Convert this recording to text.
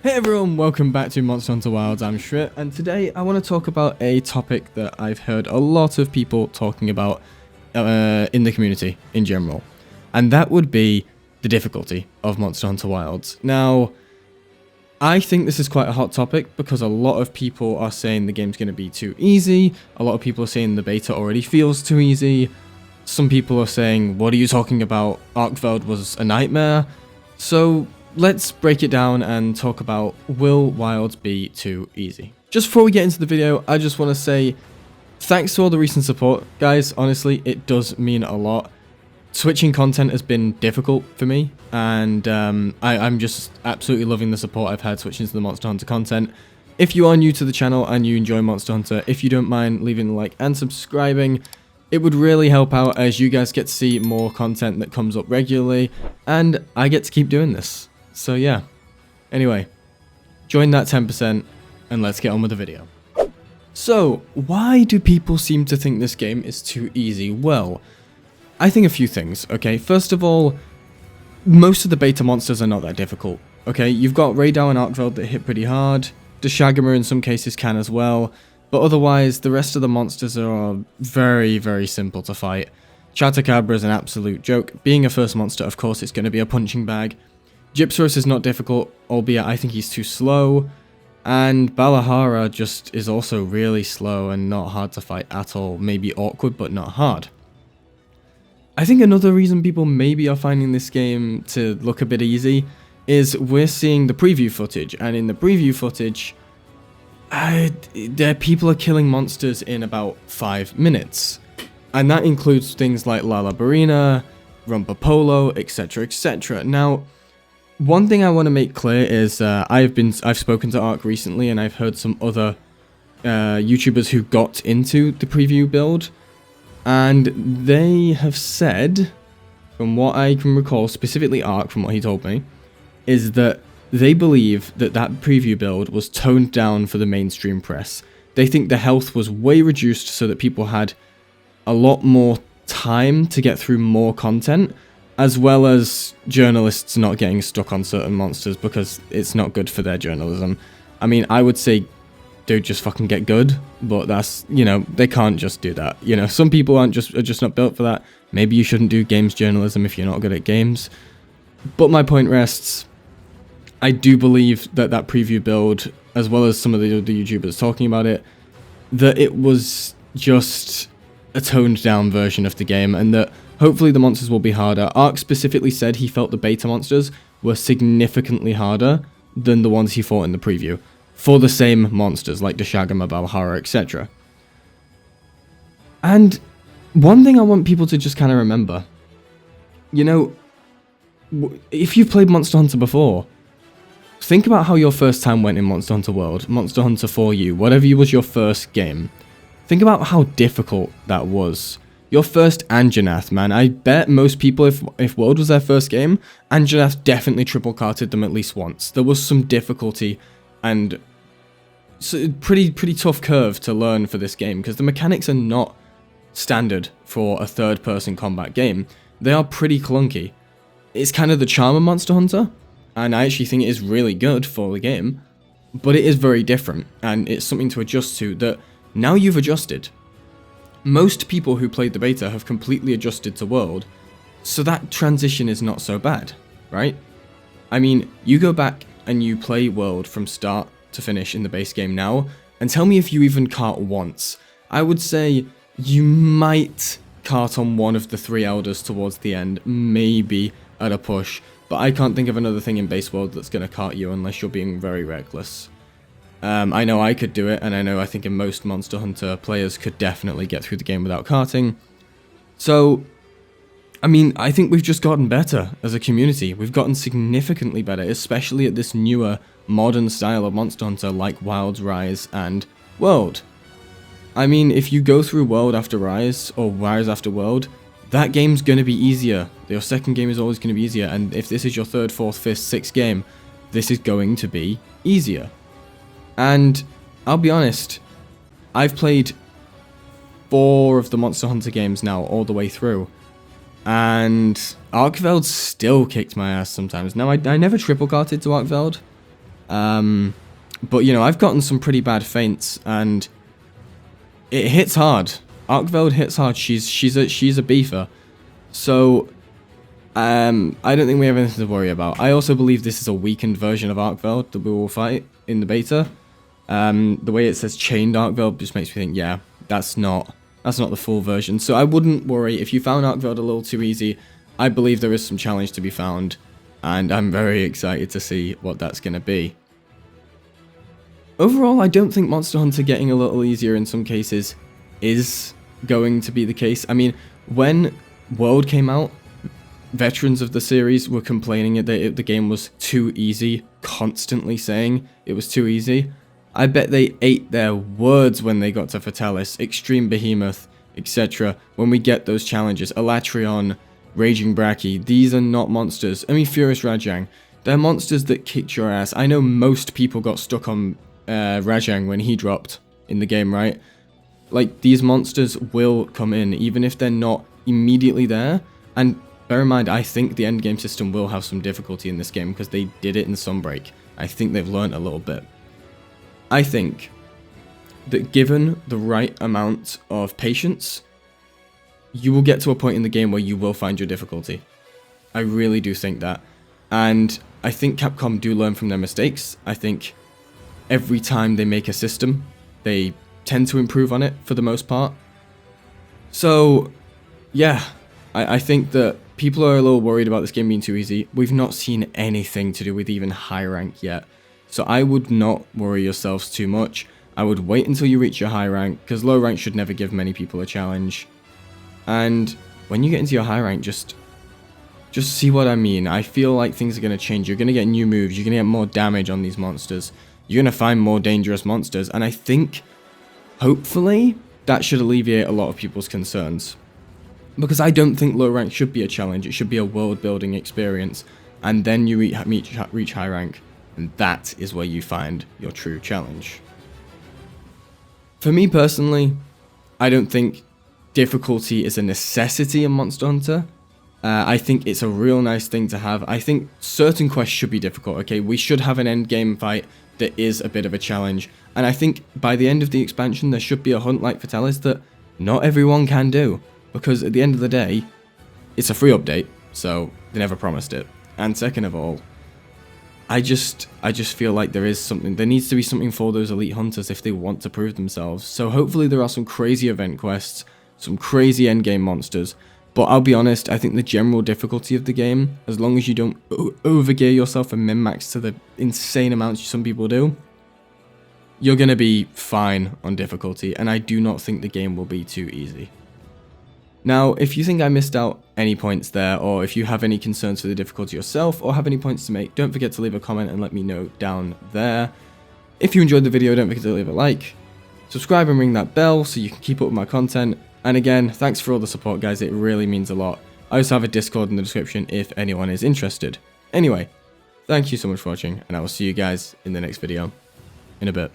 Hey everyone, welcome back to Monster Hunter Wilds. I'm Shrit, and today I want to talk about a topic that I've heard a lot of people talking about in the community in general, and that would be the difficulty of Monster Hunter Wilds. Now, I think this is quite a hot topic because a lot of people are saying the game's going to be too easy, a lot of people are saying the beta already feels too easy, some people are saying, what are you talking about, Arkveld was a nightmare. So let's break it down and talk about, will Wilds be too easy? Just before we get into the video, I just want to say thanks to all the recent support. Guys, honestly, it does mean a lot. Switching content has been difficult for me, and I'm just absolutely loving the support I've had switching to the Monster Hunter content. If you are new to the channel and you enjoy Monster Hunter, if you don't mind leaving a like and subscribing, it would really help out as you guys get to see more content that comes up regularly, and I get to keep doing this. So yeah, anyway, join that 10% and let's get on with the video. So, why do people seem to think this game is too easy? Well, I think a few things, okay? First of all, most of the beta monsters are not that difficult, okay? You've got Radau and Arkveld that hit pretty hard, Deshagama in some cases can as well, but otherwise, the rest of the monsters are very, very simple to fight. Chatacabra is an absolute joke. Being a first monster, of course, it's going to be a punching bag. Gypsaurus is not difficult, albeit I think he's too slow. And Balahara just is also really slow and not hard to fight at all. Maybe awkward, but not hard. I think another reason people maybe are finding this game to look a bit easy is we're seeing the preview footage. And in the preview footage, people are killing monsters in about 5 minutes. And that includes things like Lalabarina, Rumpapolo, etc, etc. Now, one thing I want to make clear is I've spoken to Ark recently, and I've heard some other YouTubers who got into the preview build, and they have said, from what I can recall, specifically Ark, from what he told me, is that they believe that that preview build was toned down for the mainstream press. They think the health was way reduced so that people had a lot more time to get through more content, as well as journalists not getting stuck on certain monsters because it's not good for their journalism. I mean, I would say, dude, just fucking get good, but that's, you know, they can't just do that. You know, some people are just not built for that. Maybe you shouldn't do games journalism if you're not good at games. But my point rests, I do believe that that preview build, as well as some of the other YouTubers talking about it, that it was just a toned down version of the game, and that hopefully the monsters will be harder. Ark specifically said he felt the beta monsters were significantly harder than the ones he fought in the preview, for the same monsters like Deshagama, Balahara, etc. And one thing I want people to just kind of remember, you know, if you've played Monster Hunter before, think about how your first time went in Monster Hunter World, Monster Hunter 4U, whatever was your first game. Think about how difficult that was. Your first Anjanath, man. I bet most people, if World was their first game, Anjanath definitely triple-carted them at least once. There was some difficulty and pretty tough curve to learn for this game, because the mechanics are not standard for a third-person combat game. They are pretty clunky. It's kind of the charm of Monster Hunter, and I actually think it is really good for the game, but it is very different, and it's something to adjust to that now you've adjusted. Most people who played the beta have completely adjusted to World, so that transition is not so bad, right? I mean, you go back and you play World from start to finish in the base game now, and tell me if you even cart once. I would say you might cart on one of the 3 elders towards the end, maybe at a push, but I can't think of another thing in base World that's going to cart you unless you're being very reckless. I know I could do it, and I think in most Monster Hunter players could definitely get through the game without carting. So, I mean, I think we've just gotten better as a community. We've gotten significantly better, especially at this newer, modern style of Monster Hunter like Wilds, Rise, and World. I mean, if you go through World after Rise, or Rise after World, that game's going to be easier. Your second game is always going to be easier, and if this is your third, fourth, fifth, sixth game, this is going to be easier. And I'll be honest, I've played 4 of the Monster Hunter games now all the way through, and Arkveld still kicked my ass sometimes. Now, I never triple carted to Arkveld, But, you know, I've gotten some pretty bad feints, and it hits hard. Arkveld hits hard. She's a beefer. So, I don't think we have anything to worry about. I also believe this is a weakened version of Arkveld that we will fight in the beta. The way it says chained Arkveld just makes me think, yeah, that's not the full version. So I wouldn't worry. If you found Arkveld a little too easy, I believe there is some challenge to be found, and I'm very excited to see what that's going to be. Overall, I don't think Monster Hunter getting a little easier in some cases is going to be the case. I mean, when World came out, veterans of the series were complaining that the game was too easy, constantly saying it was too easy. I bet they ate their words when they got to Fatalis, Extreme Behemoth, etc. When we get those challenges, Elatrion, Raging Bracky, these are not monsters. I mean, Furious Rajang, they're monsters that kicked your ass. I know most people got stuck on Rajang when he dropped in the game, right? Like, these monsters will come in, even if they're not immediately there. And bear in mind, I think the endgame system will have some difficulty in this game, because they did it in Sunbreak. I think they've learned a little bit. I think that given the right amount of patience, you will get to a point in the game where you will find your difficulty. I really do think that. And I think Capcom do learn from their mistakes. I think every time they make a system, they tend to improve on it for the most part. So, yeah, I think that people are a little worried about this game being too easy. We've not seen anything to do with even high rank yet. So I would not worry yourselves too much. I would wait until you reach your high rank, because low rank should never give many people a challenge. And when you get into your high rank, just see what I mean. I feel like things are going to change. You're going to get new moves. You're going to get more damage on these monsters. You're going to find more dangerous monsters. And I think, hopefully, that should alleviate a lot of people's concerns. Because I don't think low rank should be a challenge. It should be a world building experience. And then you reach high rank. And that is where you find your true challenge. For me personally, I don't think difficulty is a necessity in Monster Hunter. I think it's a real nice thing to have. I think certain quests should be difficult, okay? We should have an end game fight that is a bit of a challenge. And I think by the end of the expansion, there should be a hunt like Fatalis that not everyone can do. Because at the end of the day, it's a free update, so they never promised it. And second of all, I just feel like there needs to be something for those elite hunters if they want to prove themselves. So hopefully there are some crazy event quests, some crazy endgame monsters. But I'll be honest, I think the general difficulty of the game, as long as you don't overgear yourself and min-max to the insane amounts some people do, you're going to be fine on difficulty, and I do not think the game will be too easy. Now, if you think I missed out any points there, or if you have any concerns for the difficulty yourself, or have any points to make, don't forget to leave a comment and let me know down there. If you enjoyed the video, don't forget to leave a like, subscribe and ring that bell so you can keep up with my content, and again, thanks for all the support guys, it really means a lot. I also have a Discord in the description if anyone is interested. Anyway, thank you so much for watching, and I will see you guys in the next video in a bit.